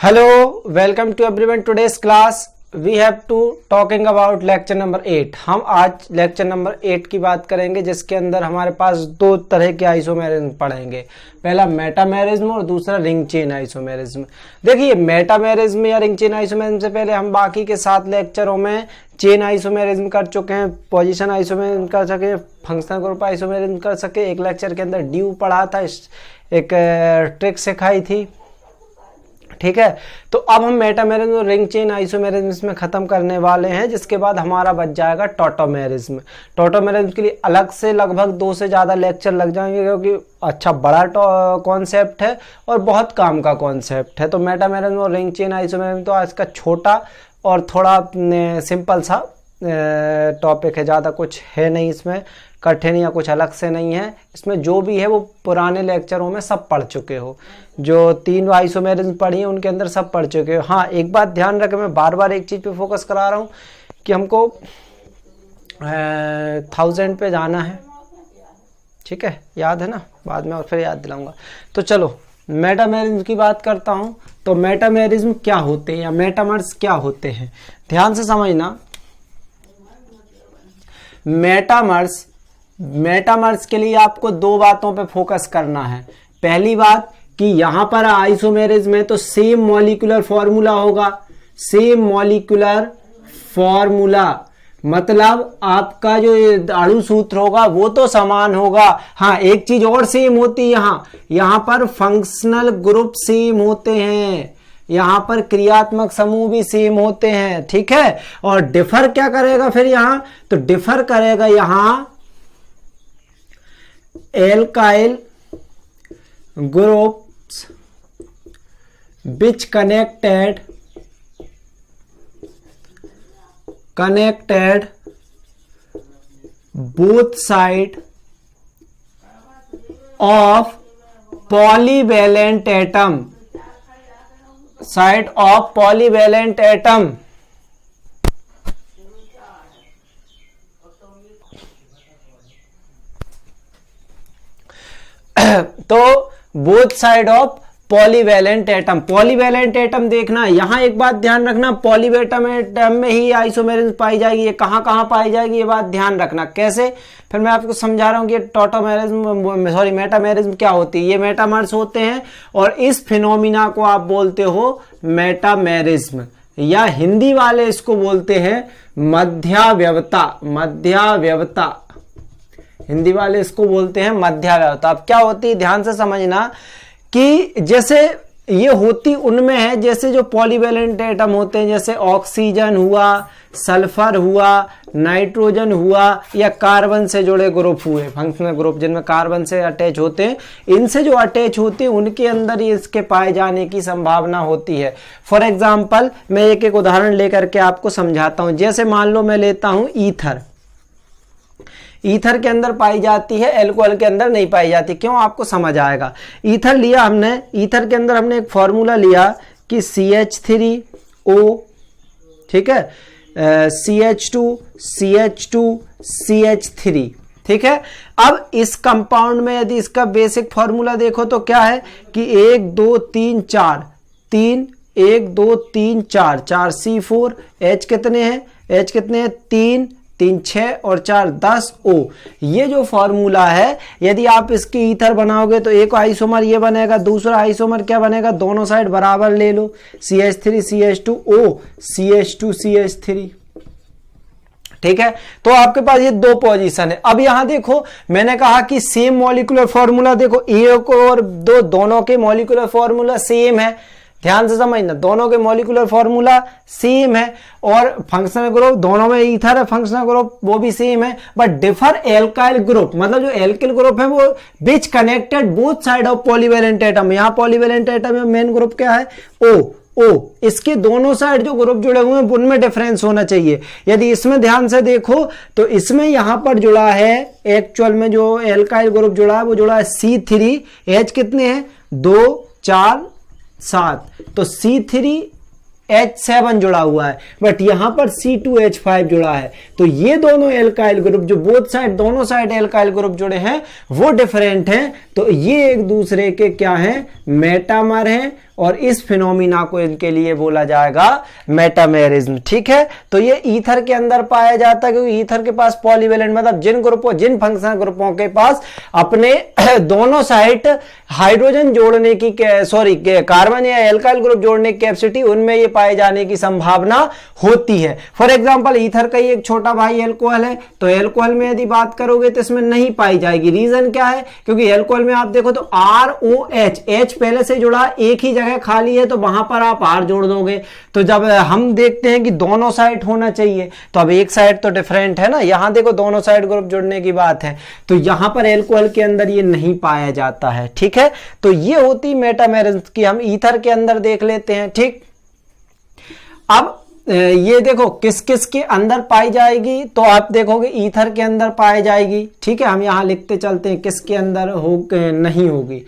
Hello, welcome to everyone. Today's class we have to talking about lecture number 8. हम आज lecture number 8 की बात करेंगे जिसके अंदर हमारे पास दो तरह के आइसोमेरिज्म पढ़ेंगे। पहला मेटामेरिज्म और दूसरा रिंग चेन आइसोमेरिज्म। देखिए मेटामेरिज्म या रिंग चेन आइसोमेरिज्म से पहले हम बाकी के 7 लेक्चरों में चेन आइसोमेरिज्म कर चुके हैं, पोजीशन आइसोमेरिज्म कर सके, फंक्शनल ग्रुप आइसोमेरिज्म कर सके। एक लेक्चर के अंदर ड्यू पढ़ा था, एक ट्रिक सिखाई थी, ठीक है। तो अब हम मेटामेरिज्म और रिंग चेन आइसोमेरिज्म में खत्म करने वाले हैं, जिसके बाद हमारा बच जाएगा टॉटोमेरिज्म। टॉटोमेरिज्म के लिए अलग से लगभग 2 से ज़्यादा लेक्चर लग जाएंगे, क्योंकि अच्छा बड़ा कॉन्सेप्ट है और बहुत काम का कॉन्सेप्ट है। तो मेटामेरिज्म और रिंग चेन आइसोमेरिज्म तो आज का छोटा और थोड़ा सिंपल सा टॉपिक है, ज़्यादा कुछ है नहीं इसमें, कठिन या कुछ अलग से नहीं है। इसमें जो भी है वो पुराने लेक्चरों में सब पढ़ चुके हो, जो 3 आइसोमेरिज्म पढ़ी है उनके अंदर सब पढ़ चुके हो। हाँ, एक बात ध्यान रखें, मैं बार बार एक चीज़ पे फोकस करा रहा हूँ कि हमको 1000 पे जाना है, ठीक है, याद है ना, बाद में और फिर याद दिलाऊंगा। तो चलो मेटामेरिज्म की बात करता हूँ। तो मेटामेरिज्म क्या होते हैं या मेटामर्स क्या होते हैं, ध्यान से समझना। मेटामर्स के लिए आपको 2 बातों पे फोकस करना है। पहली बात कि यहां पर आइसोमेरिज्म है तो सेम मॉलिक्यूलर फॉर्मूला होगा, सेम मॉलिक्यूलर फॉर्मूला मतलब आपका जो अणु सूत्र होगा वो तो समान होगा। हाँ, एक चीज और सेम होती है, यहां पर फंक्शनल ग्रुप सेम होते हैं, यहां पर क्रियात्मक समूह भी सेम होते हैं, ठीक है। और डिफर क्या करेगा फिर यहां, तो डिफर करेगा यहां alkyl groups which connected both side of polyvalent atom, तो both side of polyvalent atom. Polyvalent atom देखना, यहां एक बात ध्यान रखना, पॉलीवैलेंट एटम में ही आइसोमेरिज्म पाई जाएगी। ये कहां कहां पाई जाएगी ये बात ध्यान रखना। कैसे, फिर मैं आपको समझा रहा हूं कि मेटामेरिज्म क्या होती है। ये मेटामर्स होते हैं और इस फिनोमिना को आप बोलते हो मेटामेरिज्म, या हिंदी वाले इसको बोलते हैं मध्याव्यवता। हिंदी वाले इसको बोलते हैं मध्याव्यवता। अब क्या होती है, ध्यान से समझना कि जैसे ये होती उनमें है जैसे जो पॉलीवैलेंट एटम होते हैं, जैसे ऑक्सीजन हुआ, सल्फर हुआ, नाइट्रोजन हुआ, या कार्बन से जुड़े ग्रुप हुए, फंक्शनल ग्रुप जिनमें कार्बन से अटैच होते हैं, इनसे जो अटैच होते हैं उनके अंदर ही इसके पाए जाने की संभावना होती है। फॉर एग्जाम्पल मैं एक एक उदाहरण लेकर के आपको समझाता हूं। जैसे मान लो मैं लेता हूं ईथर के अंदर पाई जाती है, एल्कोहल के अंदर नहीं पाई जाती। क्यों, आपको समझ आएगा। ईथर लिया हमने, ईथर के अंदर हमने एक फॉर्मूला लिया कि CH3O, ठीक है, CH2 CH3, ठीक है। अब इस कंपाउंड में यदि इसका बेसिक फॉर्मूला देखो तो क्या है कि 1 2 3 4 3 1 2 3 4 4 C4, H कितने हैं, 3 3 6 और 4 10 O। ये जो फॉर्मूला है, यदि आप इसके ईथर बनाओगे तो एक आइसोमर ये बनेगा, दूसरा आइसोमर क्या बनेगा, दोनों साइड बराबर ले लो, CH3 CH2O CH2 CH3, ठीक है। तो आपके पास ये 2 पोजीशन है। अब यहां देखो, मैंने कहा कि सेम मॉलिक्यूलर फॉर्मूला, देखो एक और दो, दोनों के मॉलिक्यूलर फॉर्मूला सेम है। ध्यान से समझना, दोनों के मॉलिक्यूलर फॉर्मूला सेम है और फंक्शनल ग्रुप दोनों में ईथर है, फंक्शनल ग्रुप वो भी सेम है, बट डिफर एल्काइल ग्रुप, मतलब जो एल्किल ग्रुप है वो which connected both side of polyvalent atom. यहां पॉलीवैलेंट एटम में मेन ग्रुप क्या है, O। इसके दोनों साइड जो ग्रुप जुड़े हुए हैं उनमें डिफरेंस होना चाहिए। यदि इसमें ध्यान से देखो तो इसमें यहां पर जुड़ा है, एक्चुअल में जो एल्काइल ग्रुप जुड़ा है वो जुड़ा है C3, H कितने हैं, 2 4 7, तो C3H7 जुड़ा हुआ है, बट यहां पर C2H5 जुड़ा है। तो ये दोनों एल्काइल ग्रुप जो बोथ साइड, दोनों साइड एल्काइल ग्रुप जुड़े हैं वो डिफरेंट हैं। तो ये एक दूसरे के क्या हैं, मेटामर हैं और इस फिनोमिना को इनके लिए बोला जाएगा मेटामेरिज्म। ठीक है, तो ये ईथर के अंदर पाया जाता है, क्योंकि ईथर के पास पॉलीवेलेंट मतलब जिन फंक्शनल ग्रुपों के पास अपने दोनों साइड हाइड्रोजन जोड़ने की कार्बन या एल्काइल ग्रुप जोड़ने की कैपेसिटी, उनमें ये पाए जाने की संभावना होती है। फॉर एग्जांपल ईथर का ही एक छोटा भाई एल्कोहल है, तो एल्कोहल में यदि बात करोगे तो इसमें नहीं पाई जाएगी। रीजन क्या है? क्योंकि एल्कोहल में आप देखो तो ROH, H पहले से जुड़ा, एक ही जगह खाली है तो वहां पर आप R जोड़ दोगे। तो जब हम देखते हैं कि दोनों साइड होना चाहिए, तो अब एक साइड तो डिफरेंट है ना, यहां देखो दोनों साइड ग्रुप जोड़ने की बात है, तो यहां पर एल्कोहल के अंदर ये नहीं पाया जाता है। ठीक है, तो ये होती मेटामेरिज्म की, हम ईथर के अंदर देख लेते हैं। ठीक, अब ये देखो किस किस के अंदर पाई जाएगी, तो आप देखोगे ईथर के अंदर पाई जाएगी। ठीक है, हम यहां लिखते चलते हैं किसके अंदर नहीं होगी,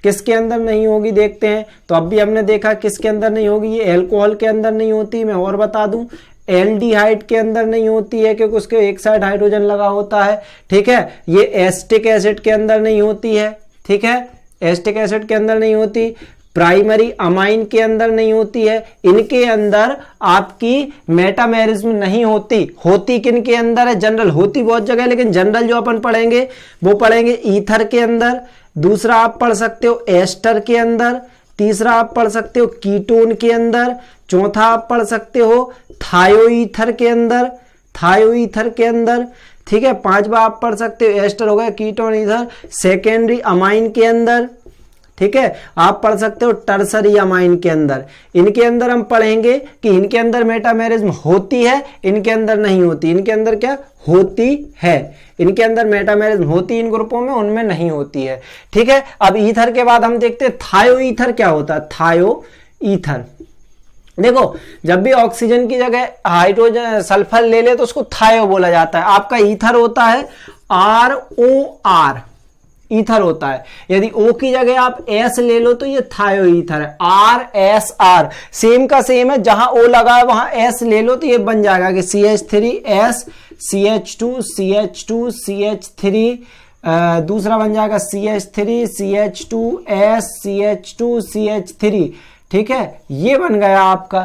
किसके अंदर नहीं होगी देखते हैं। तो अब भी हमने देखा किसके अंदर नहीं होगी, ये एल्कोहल के अंदर नहीं होती। मैं और बता दूं, एल्डिहाइड के अंदर नहीं होती है क्योंकि उसके एक साइड हाइड्रोजन लगा होता है। ठीक है, ये एसिटिक एसिड के अंदर नहीं होती है। ठीक है, एसिटिक एसिड के अंदर नहीं होती, प्राइमरी अमाइन के अंदर नहीं होती है। इनके अंदर आपकी मेटामेरिज्म नहीं होती किन के अंदर है? जनरल होती बहुत जगह, लेकिन जनरल जो अपन पढ़ेंगे वो पढ़ेंगे ईथर के अंदर। दूसरा आप पढ़ सकते हो एस्टर के अंदर, तीसरा आप पढ़ सकते हो कीटोन के अंदर, चौथा आप पढ़ सकते हो थायोईथर के अंदर, ठीक है, पांचवा आप पढ़ सकते हो एस्टर हो गया, कीटोन ईथर, सेकेंडरी अमाइन के अंदर। ठीक है, आप पढ़ सकते हो टर्सरी अमाइन के अंदर। इनके अंदर हम पढ़ेंगे कि इनके अंदर मेटामेरिज्म होती है, इनके अंदर नहीं होती। इनके अंदर क्या होती है? इनके अंदर मेटामेरिज्म होती, इन ग्रुपों में, उनमें नहीं होती है। ठीक है, अब ईथर के बाद हम देखते हैं थायो ईथर क्या होता है। थायो ईथर देखो, जब भी ऑक्सीजन की जगह हाइड्रोजन सल्फर ले ले तो उसको थायो बोला जाता है। आपका ईथर होता है ROR, ईथर होता है। यदि O की जगह आप S ले लो तो ये थायो ईथर है, RSR। सेम का सेम है, जहां O लगा है वहां S ले लो तो ये बन जाएगा कि CH3S CH2 CH2 CH3, दूसरा बन जाएगा CH3 CH2S CH2 CH3। ठीक है, ये बन गया आपका।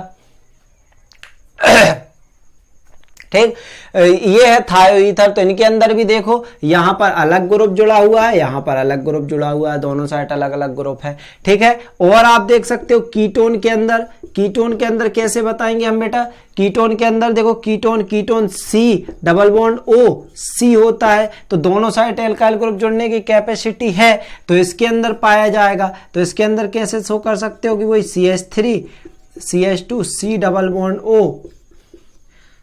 ठीक, ये है थायोईथर। तो इनके अंदर भी देखो, यहां पर अलग ग्रुप जुड़ा हुआ है, यहां पर अलग ग्रुप जुड़ा हुआ है, दोनों साइड अलग अलग ग्रुप है। ठीक है, और आप देख सकते हो कीटोन के अंदर कैसे बताएंगे हम बेटा? कीटोन के अंदर देखो, ketone C double bond O C होता है, तो दोनों साइड एल्काइल ग्रुप जुड़ने की कैपेसिटी है, तो इसके अंदर पाया जाएगा। तो इसके अंदर कैसे शो कर सकते हो कि वही CH3 CH2 C double bond O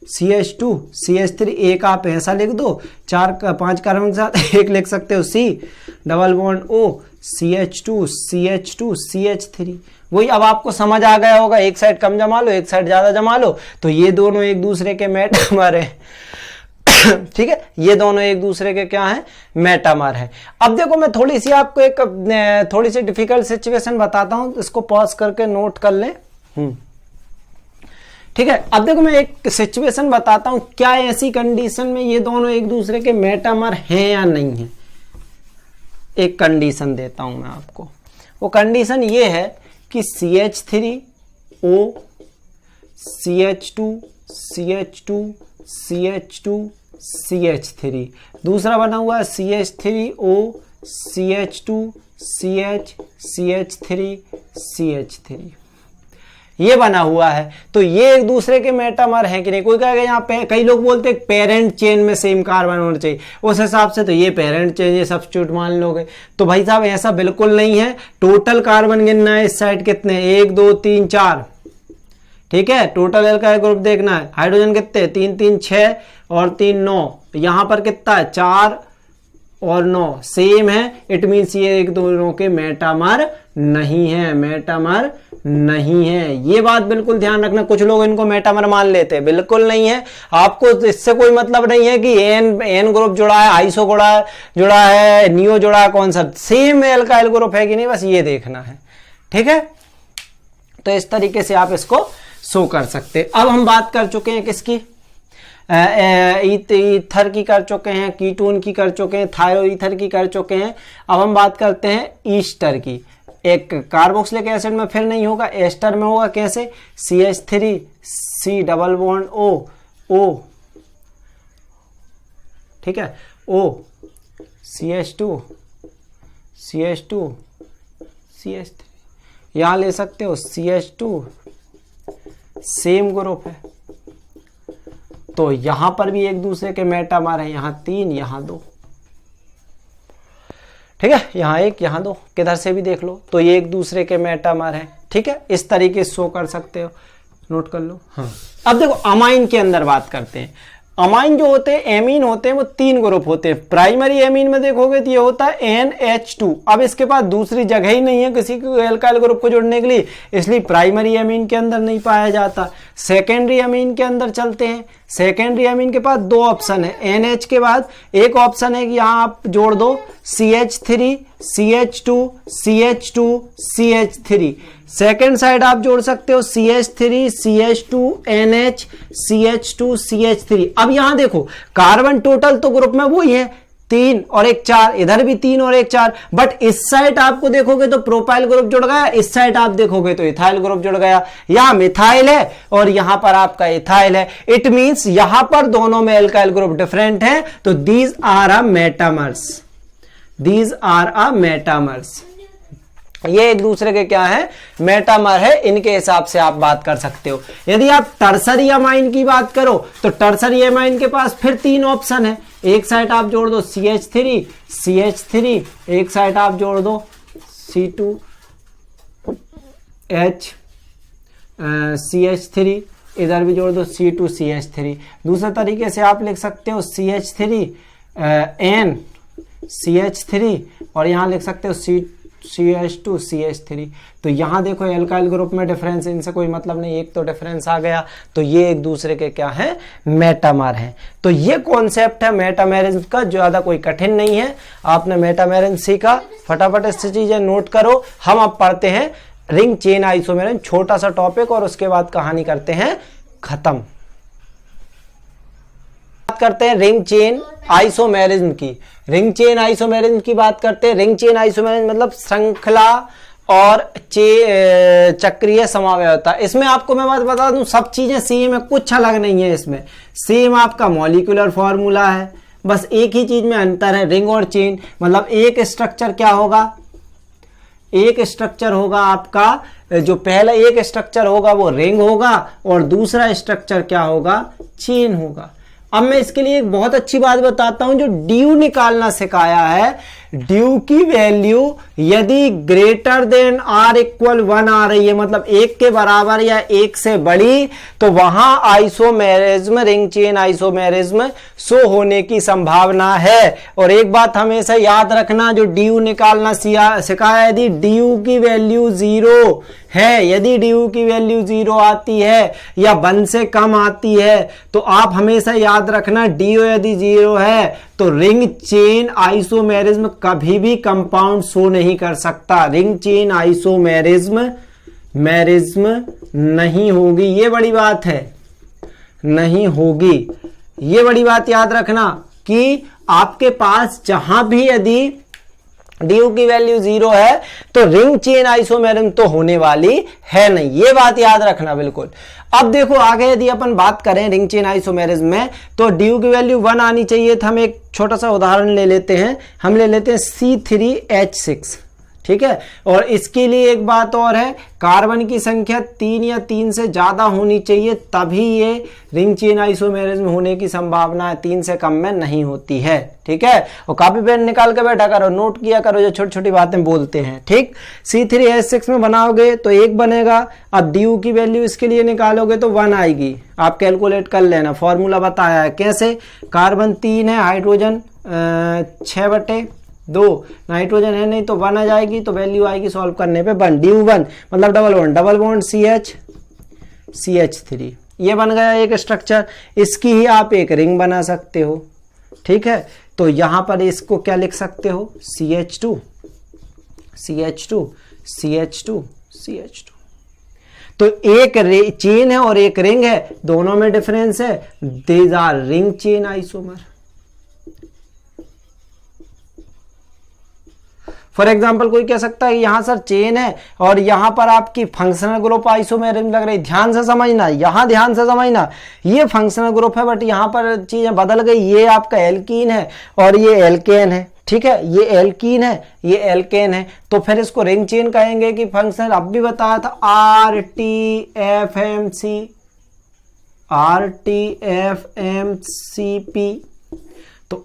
CH2 CH3, एक आप ऐसा लिख दो, 5 कार्बन के साथ एक लिख सकते हो C double bond O CH2 CH2 CH3। वही अब आपको समझ आ गया होगा, एक साइड कम जमा लो, एक साइड ज्यादा जमा लो, तो ये दोनों एक दूसरे के मेटामर है। ठीक है, ये दोनों एक दूसरे के क्या है? मेटामर है। अब देखो, मैं थोड़ी सी आपको एक थोड़ी सी डिफिकल्ट सिचुएशन बताता हूं, इसको पॉज करके नोट कर ले। ठीक है, अब देखो मैं एक सिचुएशन बताता हूं, क्या ऐसी कंडीशन में ये दोनों एक दूसरे के मेटामर हैं या नहीं है। एक कंडीशन देता हूं मैं आपको, वो कंडीशन ये है कि CH3O CH2 CH2 CH2 CH3, दूसरा बना हुआ है CH3O CH2 CH CH3 CH3, ये बना हुआ है। तो ये एक दूसरे के मेटामर हैं कि नहीं? कोई कहेगा यहाँ पे, कई लोग बोलते हैं पेरेंट चेन में सेम कार्बन होना चाहिए, उस हिसाब से तो ये पेरेंट चेन, ये सब्स्टिट्यूट मान लोगे। तो भाई साहब ऐसा बिल्कुल नहीं है। टोटल कार्बन गिनना है इस साइड कितने, 1 2 3 4। ठीक है, टोटल एल्काइल ग्रुप देखना है, हाइड्रोजन कितने, 3 3 6 और 3 9। यहां पर कितना है, 4 और 9 सेम है। इट मीन्स ये एक दोनों के मेटामर नहीं है, मेटामर नहीं है। ये बात बिल्कुल ध्यान रखना। कुछ लोग इनको मेटामर मान लेते हैं, बिल्कुल नहीं है। आपको इससे कोई मतलब नहीं है कि एन ग्रुप जुड़ा है, आइसो जुड़ा है, नियो जुड़ा है, कौन सा सेम एल्काइल ग्रुप है कि नहीं, बस ये देखना है। ठीक है, तो इस तरीके से आप इसको शो कर सकते हैं। अब हम बात कर चुके हैं किसकी, ईथर की कर चुके हैं, कीटोन की कर चुके हैं, थायोईथर की कर चुके हैं। अब हम बात करते हैं ईस्टर की, एक कार्बोक्सिलिक एसिड में फिर नहीं होगा, एस्टर में होगा। कैसे? CH3 C double bond O, ठीक है, O CH2 CH3, यहां ले सकते हो CH2, सेम ग्रुप है, तो यहां पर भी एक दूसरे के मेटामर है, यहां 3 यहां 2, ठीक है, यहां 1 यहां 2, किधर से भी देख लो तो ये एक दूसरे के मेटामर है, ठीक है। इस तरीके से शो कर सकते हो, नोट कर लो। हाँ, अब देखो अमाइन के अंदर बात करते हैं। अमाइन जो होते हैं, एमीन होते हैं, वो 3 ग्रुप होते हैं। प्राइमरी एमीन में देखोगे तो ये होता है NH2। अब इसके पास दूसरी जगह ही नहीं है किसी को एल्काइल ग्रुप को जोड़ने के लिए, इसलिए प्राइमरी एमीन के अंदर नहीं पाया जाता। सेकेंडरी एमीन के अंदर चलते हैं। सेकेंडरी एमीन के पास 2 ऑप्शन है, NH के बाद एक ऑप्शन है कि यहाँ आप जोड़ दो CH3 CH2 CH2 CH3। Second side आप जोड़ सकते हो CH3 CH2 NH CH2 CH3। अब यहां देखो कार्बन टोटल तो ग्रुप में वही है 3 और 1 4, इधर भी 3 और 1 4, बट इस साइड आपको देखोगे तो प्रोपाइल ग्रुप जुड़ गया, इस साइड आप देखोगे तो इथाइल ग्रुप जुड़ गया। यहां मिथाइल है और यहां पर आपका इथाइल है। इट मींस यहां पर दोनों में एल्काइल ग्रुप डिफरेंट है, तो these are a metamers, these are a metamers. ये एक दूसरे के क्या है? मेटामर है। इनके हिसाब से आप बात कर सकते हो। यदि आप टर्सरी अमाइन की बात करो तो टर्सरी अमाइन के पास फिर 3 ऑप्शन है। एक साइड आप जोड़ दो CH3 CH3, एक साइड आप जोड़ दो C2H CH3, इधर भी जोड़ दो C2 CH3। दूसरे तरीके से आप लिख सकते हो CH3 N CH3 और यहां लिख सकते हो CH2 CH3। तो यहां देखो एल्काइल ग्रुप में डिफरेंस, इनसे कोई मतलब नहीं, एक तो डिफरेंस आ गया, तो ये एक दूसरे के क्या है? मेटामर है। तो ये कॉन्सेप्ट है मेटामेरिज्म का, ज्यादा कोई कठिन नहीं है। आपने मेटामेरिज्म सीखा, फटाफट इससे चीजें नोट करो। हम अब पढ़ते हैं रिंग चेन आइसोमेरिज्म, छोटा सा टॉपिक, और उसके बाद कहानी करते हैं खत्म। बात करते हैं रिंग चेन आइसोमेरिज्म की। रिंग चेन आइसोमेरिज्म की बात करते हैं। रिंग चेन आइसोमेरिज्म मतलब श्रृंखला और चक्रीय समवायता। इसमें आपको मैं बात बता दूं, सब चीजें सेम है, कुछ अलग नहीं है इसमें। सेम आपका मॉलिक्यूलर फॉर्मूला है, बस एक ही चीज में अंतर है, रिंग और चेन। मतलब एक स्ट्रक्चर क्या होगा? एक स्ट्रक्चर होगा आपका, जो पहला एक स्ट्रक्चर होगा वो रिंग होगा और दूसरा स्ट्रक्चर क्या होगा? चेन होगा। अब मैं इसके लिए एक बहुत अच्छी बात बताता हूं, जो ड्यू निकालना सिखाया है। ड्यू की वैल्यू यदि ग्रेटर देन आर इक्वल 1 आ रही है, मतलब 1 के बराबर या 1 से बड़ी, तो वहां isomerism, ring chain isomerism show होने की संभावना है। और एक बात हमेशा याद रखना, जो ड्यू निकालना सिखाया, यदि ड्यू की वैल्यू 0 है, यदि ड्यू की वैल्यू 0 आती है या 1 से कम आती है, तो आप हमेशा याद रखना ड्यू यदि 0 है तो रिंग चेन आइसोमेरिज्म कभी भी कंपाउंड शो नहीं कर सकता। रिंग चेन आइसोमेरिज्म नहीं होगी, ये बड़ी बात है, नहीं होगी। ये बड़ी बात याद रखना कि आपके पास जहां भी यदि ड्यू की वैल्यू 0 है तो रिंग चेन आइसोमेरिज्म तो होने वाली है नहीं, ये बात याद रखना बिल्कुल। अब देखो आगे यदि अपन बात करें रिंग चेन आइसोमेरिज्म में, तो ड्यू की वैल्यू 1 आनी चाहिए था। हम एक छोटा सा उदाहरण ले लेते हैं, हम ले लेते हैं C3H6, ठीक है। और इसके लिए एक बात और है, कार्बन की संख्या 3 या 3 से ज्यादा होनी चाहिए, तभी ये रिंग चेन आइसोमेरिज्म होने की संभावना 3 से कम में नहीं होती है, ठीक है। और कॉपी पेन निकाल के बैठा करो, नोट किया करो जो छोटी छोटी बातें बोलते हैं, ठीक। C3H6 में बनाओगे तो 1 बनेगा। अब ड्यू की वैल्यू इसके लिए निकालोगे तो 1 आएगी। आप कैलकुलेट कर लेना, फॉर्मूला बताया है कैसे। कार्बन 3 है, हाइड्रोजन 6/2, नाइट्रोजन है नहीं तो 1 आ जाएगी, तो वैल्यू आएगी सॉल्व करने पे 1। ड्यू 1 मतलब डबल बॉन्ड CH3, ये बन गया एक स्ट्रक्चर। इसकी ही आप एक रिंग बना सकते हो, ठीक है। तो यहां पर इसको क्या लिख सकते हो? CH2 CH2 CH2 CH2। तो एक चेन है और एक रिंग है, दोनों में डिफरेंस है। These R ring chain isomer. For example कोई कह सकता है यहां सर चेन है और यहां पर आपकी फंक्शनल ग्रुप आइसोमेरिज्म लग रही। ध्यान से समझना, यहां ध्यान से समझना, ये फंक्शनल ग्रुप है बट यहां पर चीजें बदल गई। ये आपका एल्कीन है और ये एल्केन है, ठीक है, ये एल्कीन है, ये एल्केन है, तो फिर इसको रिंग चेन कहेंगे कि फंक्शनल। अब भी बताया था RTFMCP। तो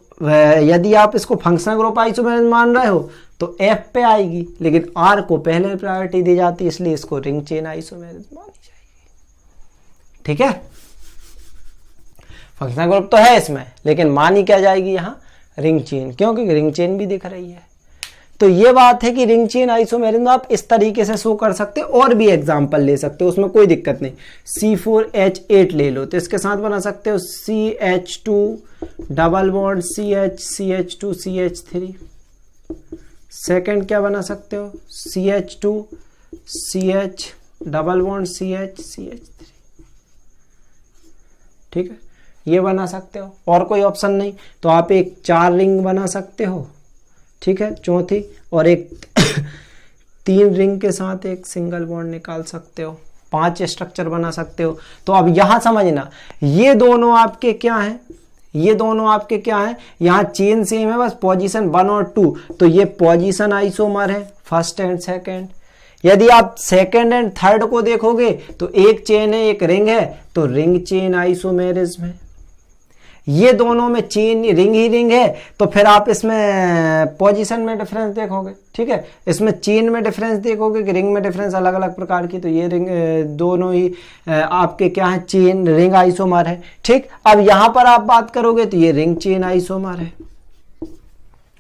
यदि आप इसको फंक्शनल ग्रुप आइसोमेरिज्म मान रहे हो तो F पे आएगी, लेकिन R को पहले प्रायोरिटी दी जाती है, इसलिए इसको रिंग चेन आइसोमेरिज्म मानी जाएगी। ठीक है, फंक्शनल ग्रुप तो है इसमें, लेकिन मानी क्या जाएगी यहां रिंग चेन, क्योंकि रिंग चेन भी दिख रही है। तो ये बात है कि रिंग चेन आइसोमेरिज्म आप इस तरीके से शो कर सकते हो, और भी एग्जांपल ले सकते हो, उसमें कोई दिक्कत नहीं। C4H8 ले लो तो इसके साथ बना सकते हो CH2 double bond CH CH2 CH3। Second क्या बना सकते हो CH2 CH double bond CH CH3। ठीक है, ये बना सकते हो, और कोई ऑप्शन नहीं तो आप एक 4 रिंग बना सकते हो। ठीक है, चौथी, और एक 3 रिंग के साथ एक सिंगल बॉन्ड निकाल सकते हो, 5 स्ट्रक्चर बना सकते हो। तो अब यहां समझना, ये दोनों आपके क्या हैं, ये दोनों आपके क्या हैं, यहां चेन सेम है, बस पोजीशन 1 और 2, तो ये पोजीशन आइसोमर है फर्स्ट एंड सेकंड। यदि आप सेकंड एंड थर्ड को देखोगे तो एक चेन है एक रिंग है, तो रिंग चेन आइसोमेरिज्म है। ये दोनों में चेन रिंग ही रिंग है, तो फिर आप इसमें पोजीशन में डिफरेंस देखोगे। ठीक है, इसमें चेन में डिफरेंस देखोगे कि रिंग में डिफरेंस अलग अलग प्रकार की, तो ये रिंग दोनों ही आपके क्या है, चेन रिंग आइसोमर है। ठीक, अब यहां पर आप बात करोगे तो ये रिंग चेन आइसोमर है।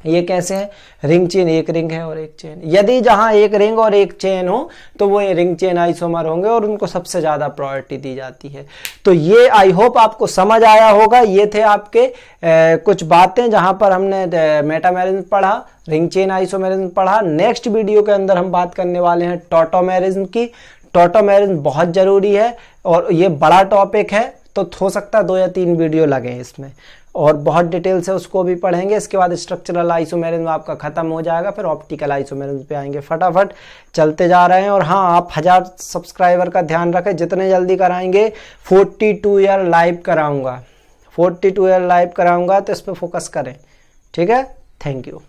ये कैसे है, रिंग चेन एक रिंग है और एक चेन। यदि जहां एक रिंग और एक चेन हो तो वो रिंग चेन आइसोमर होंगे और उनको सबसे ज्यादा प्रायोरिटी दी जाती है। तो ये आई होप आपको समझ आया होगा। ये थे आपके कुछ बातें जहां पर हमने मेटामेरिज्म पढ़ा, रिंग चेन आइसोमेरिज्म पढ़ा। नेक्स्ट वीडियो के अंदर हम बात करने वाले हैं टॉटोमेरिज्म की। टॉटोमेरिज्म बहुत जरूरी है और ये बड़ा टॉपिक है, तो हो सकता है 2 या 3 वीडियो लगे इसमें, और बहुत डिटेल से उसको भी पढ़ेंगे। इसके बाद स्ट्रक्चरल आइसोमेरिज्म आपका खत्म हो जाएगा, फिर ऑप्टिकल आइसोमेरिज्म पे आएंगे। फटाफट चलते जा रहे हैं। और हाँ, आप 1000 सब्सक्राइबर का ध्यान रखें, जितने जल्दी कराएंगे। 42 ईयर लाइव कराऊंगा, 42 ईयर लाइव कराऊंगा, तो इस पर फोकस करें। ठीक है, थैंक यू।